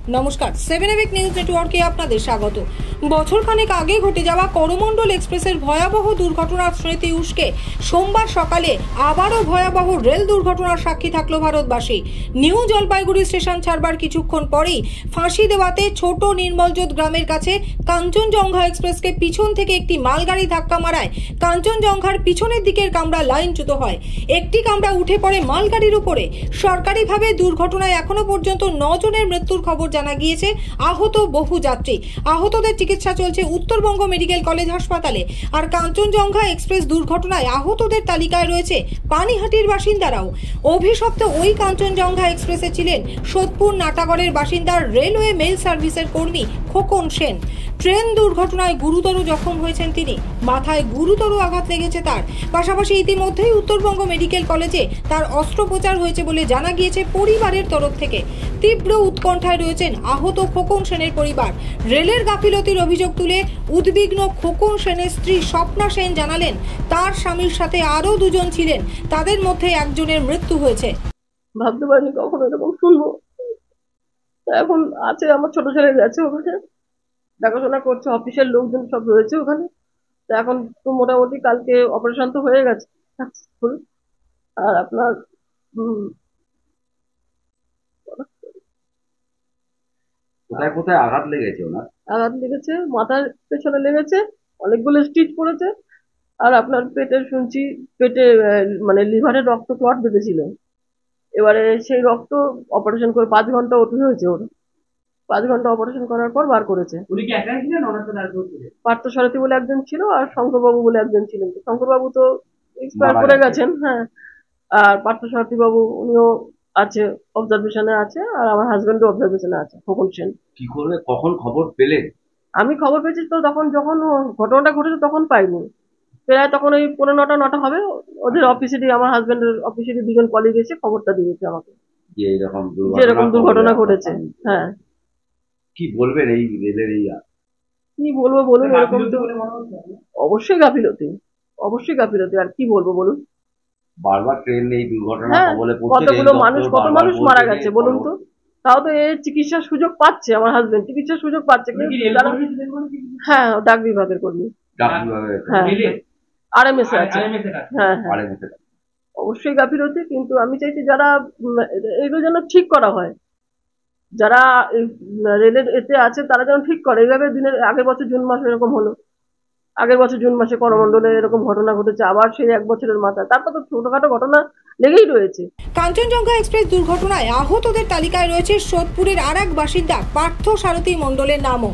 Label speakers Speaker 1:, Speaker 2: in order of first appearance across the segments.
Speaker 1: নমস্কার, 7 নিউজ নেটওয়ার্কে আপনাদের স্বাগত। বছরখানেক আগে ঘটে যাওয়া করমণ্ডল এক্সপ্রেসের ভয়াবহ দুর্ঘটনার স্মৃতি উস্কে সোমবার সকালে আবারও ভয়াবহ রেল দুর্ঘটনার সাক্ষী থাকলো ভারতবাসী। নিউ জলপাইগুড়ি স্টেশন ছাড়বার কিছুক্ষণ পরেই ফাঁসি দেওয়াতে ছোট নির্মলজোত গ্রামের কাছে কাঞ্চনজঙ্ঘা এক্সপ্রেসকে পিছন থেকে একটি মালগাড়ি ধাক্কা মারায় কাঞ্চনজঙ্ঘার পিছনের দিকের কামরা লাইনচ্যুত হয়। একটি কামরা উঠে পড়ে মালগাড়ির উপরে। সরকারিভাবে দুর্ঘটনায় এখনো পর্যন্ত 9 জনের মৃত্যুর খবর জানা গিয়েছে। আহত বহু যাত্রী। আহতদের চিকিৎসা চলছে উত্তরবঙ্গ মেডিকেল কলেজ হাসপাতালে। আর কাঞ্চনজঙ্ঘা এক্সপ্রেস দুর্ঘটনায় আহতদের তালিকায় রয়েছে পানিহাটির বাসিন্দারাও। অভিশপ্ত ওই কাঞ্চনজঙ্ঘা এক্সপ্রেসে ছিলেন সোদপুর নাটাগড়ের বাসিন্দা রেলওয়ে মেল সার্ভিসের কর্মী খোকন সেন। ট্রেন দুর্ঘটনায় গুরুতর জখম হয়েছেন তিনি। মাথায় গুরুতর আঘাত লেগেছে তার। পাশাপাশি ইতিমধ্যেই উত্তরবঙ্গ মেডিকেল কলেজে তার অস্ত্রোপচার হয়েছে বলে জানা গিয়েছে পরিবারের তরফ থেকে। তীব্র উৎকণ্ঠায় রয়েছেন আহত খোকন সেনের পরিবার। রেলের গাফিলতির অভিযোগ তুলে উদ্বিগ্ন খোকন সেনের স্ত্রী স্বপ্না সেন জানালেন, তার স্বামীর সাথে আরও 2 জন ছিলেন, তাদের মধ্যে একজনের মৃত্যু হয়েছে।
Speaker 2: ভাবতে পারিনি কখনো এরকম শুনবো। এখন আছে, আমার ছোট ছেলে গেছে ওখানে, দেখাশোনা করছে, অফিসের লোকজন সব রয়েছে ওখানে। তো এখন তো মোটামুটি কালকে অপারেশন তো হয়ে গেছে সাকসেসফুল। আর আপনার
Speaker 3: কোথায় কোথায় আঘাত লেগেছে ওনার?
Speaker 2: আঘাত লেগেছে, মাথার পেছনে লেগেছে, অনেকগুলো স্টিচ পড়েছে। আর আপনার পেটে শুনছি, পেটে মানে লিভারের রক্ত ক্লট বেঁধেছিল। এবারে সেই রক্ত অপারেশন করে 5 ঘন্টা ওটি হয়েছে ওর। 5 ঘন্টা অপারেশন করার পর বার করেছে।
Speaker 3: উনি কি একাই ছিলেন, ওনার সাথে আর কেউ ছিলেন?
Speaker 2: পার্থ সারথী বলে একজন ছিল, আর শঙ্করবাবু বলে একজন ছিলেন। শঙ্করবাবু তো এক্সপায়ার করে গেছেন, হ্যাঁ। আর পার্থ সারথী বাবু উনিও আছে, অবজারভেশনে আছে, আর আমার হাজবেন্ডও অবজারভেশনে আছে, খোকন সেন।
Speaker 3: কি করে কখন খবর পেলেন?
Speaker 2: আমি খবর পেয়েছি তো তখন, যখন ঘটনাটা ঘটেছে তখন পাইনি। প্রায় তখন ওই 9:30 হবে। ওদের অফিসেরই, আমার হাজবেন্ডের অফিসেরই 2 জন কলিগ এসে খবরটা দিয়েছে আমাকে
Speaker 3: যে এরকম
Speaker 2: যেরকম দুর্ঘটনা ঘটেছে। হ্যাঁ,
Speaker 3: কি বলবেন এই রেলের এই
Speaker 2: কি বলবো বলুন, এরকম তো অবশ্যই গাফিলতি, অবশ্যই গাফিলতি। আর কি বলবো বলুন।
Speaker 3: বারবার ট্রেন এই দুর্ঘটনা
Speaker 2: হ্যাঁ,
Speaker 3: কবলে পড়ছে,
Speaker 2: কতগুলো
Speaker 3: রেল
Speaker 2: মানুষ,
Speaker 3: দপ্তর
Speaker 2: কত
Speaker 3: বারবার
Speaker 2: মানুষ
Speaker 3: বলছে
Speaker 2: মারা
Speaker 3: যে
Speaker 2: গেছে বলুন তো। তাও তো এই চিকিৎসার সুযোগ পাচ্ছে, আমার হাজবেন্ড চিকিৎসার সুযোগ পাচ্ছে। হ্যাঁ, ডাক বিভাগের কর্মী।
Speaker 3: ডাক বিভাগের
Speaker 2: হ্যাঁ, আরএমএস এ আছে। হ্যাঁ হ্যাঁ,
Speaker 3: আরএমএস
Speaker 2: অবশ্যই গাফিলতি। কিন্তু আমি চাইছি যারা এগুলো যেন ঠিক করা হয়, যারা রেলের এতে আছে তারা যেন ঠিক করে। এইভাবে দিনের আগের বছর জুন মাসে এরকম হলো, আগের বছর জুন মাসে করমণ্ডলে এরকম ঘটনা ঘটেছে, আবার সেই 1 বছরের মাথায়। তারপর তো ছোটখাটো ঘটনা লেগেই রয়েছে।
Speaker 1: কাঞ্চনজঙ্ঘা এক্সপ্রেস দুর্ঘটনায় আহতদের তালিকায় রয়েছে সোদপুরের আরেক বাসিন্দা পার্থ সারথী মণ্ডলের নামও।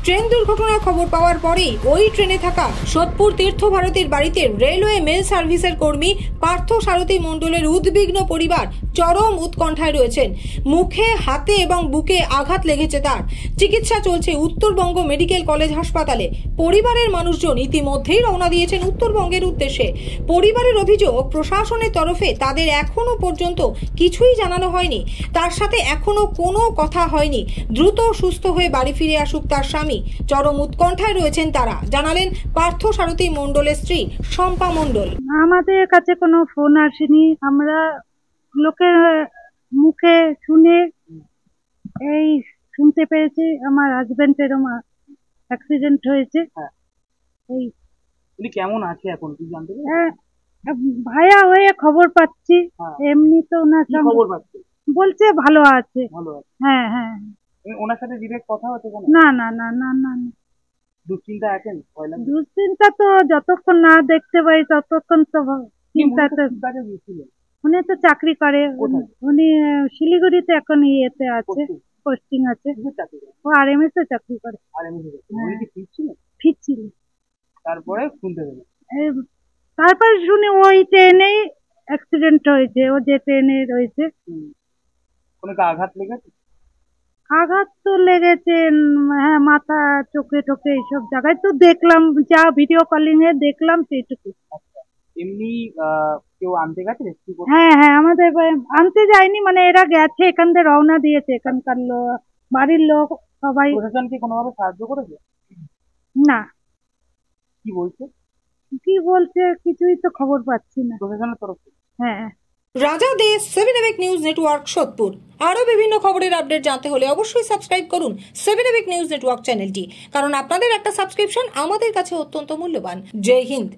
Speaker 1: ট্রেন দুর্ঘটনার খবর পাওয়ার পরেই ওই ট্রেনে থাকা সোদপুর তীর্থভারতীর বাড়িতে রেলওয়ে মেল সার্ভিসের কর্মী পার্থ সারথী মণ্ডলের উদ্বিগ্ন পরিবার চরম উৎকণ্ঠায় রয়েছেন। মুখে, হাতে এবং বুকে আঘাত লেগেছে তার। চিকিৎসা চলছে উত্তরবঙ্গ মেডিকেল কলেজ হাসপাতালে। পরিবারের মানুষজন ইতিমধ্যেই রওনা দিয়েছেন উত্তরবঙ্গের উদ্দেশ্যে। পরিবারের অভিযোগ, প্রশাসনের তরফে তাদের এখনো পর্যন্ত কিছুই জানানো হয়নি, তার সাথে এখনো কোনো কথা হয়নি। দ্রুত সুস্থ হয়ে বাড়ি ফিরে আসুক তার স্বামী। চরম উৎকণ্ঠায় রয়েছেন তারা, জানালেন পার্থ সারথী মণ্ডলের স্ত্রী শম্পা মণ্ডল।
Speaker 4: আমাদের কাছে কোনো ফোন আসেনি, আমরা লোকের মুখে শুনে এই শুনতে পেরেছি আমার হাজবেন্ডের অ্যাক্সিডেন্ট হয়েছে। এই
Speaker 5: উনি কেমন আছে এখন কি জানতে পারি?
Speaker 4: ভায়া হয়ে খবর পাচ্ছি। এমনি তো ওনার
Speaker 5: কি খবর পাচ্ছি?
Speaker 4: বলছে ভালো আছে।
Speaker 5: ভালো আছে।
Speaker 4: হ্যাঁ হ্যাঁ,
Speaker 5: ওনার সাথে ডিরেক্ট কথা হচ্ছে কেন?
Speaker 4: না না না না না না।
Speaker 5: দুশ্চিন্তা আছেন?
Speaker 4: দুশ্চিন্তা তো যতক্ষণ না দেখতে পাই ততক্ষণ তো চিন্তাতে। উনি তো চাকরি করে, উনি শিলিগুড়িতে এখন ইয়েতে আছে, পোস্টিং আছে। ও আরএমএস এ চাকরি করে। ফিট ছিল।
Speaker 5: তারপরে শুনতে পেলেন?
Speaker 4: তারপর শুনি ওই ট্রেনেই অ্যাক্সিডেন্ট হয়েছে, ও যে ট্রেনে রয়েছে।
Speaker 5: কোনো আঘাত লেগেছে?
Speaker 4: আঘাত তো লেগেছে, হ্যাঁ, মাথা, চোখে টোকে এইসব জায়গায় তো দেখলাম, যা ভিডিও কলিং এ দেখলাম সেইটুকু।
Speaker 5: এমনি কেউ আনতে গেছে?
Speaker 4: হ্যাঁ হ্যাঁ, আমাদের আনতে যায়নি, মানে এরা গেছে, এখান থেকে রওনা দিয়েছে, এখানকার বাড়ির লোক সবাই।
Speaker 5: প্রশাসন কি কোনোভাবে সাহায্য করেছে?
Speaker 4: না।
Speaker 5: কি বলছে?
Speaker 4: কি বলছে কিছুই তো খবর পাচ্ছি না
Speaker 5: প্রশাসনের তরফ থেকে?
Speaker 4: হ্যাঁ।
Speaker 1: রাজা দে 7 এবেক নিউজ নেটওয়ার্ক সোদপুর। আরও বিভিন্ন খবরের আপডেট জানতে হলে অবশ্যই সাবস্ক্রাইব করুন 7 এবেক নিউজ নেটওয়ার্ক চ্যানেলটি, কারণ আপনাদের একটা সাবস্ক্রিপশন আমাদের কাছে অত্যন্ত মূল্যবান। জয় হিন্দ।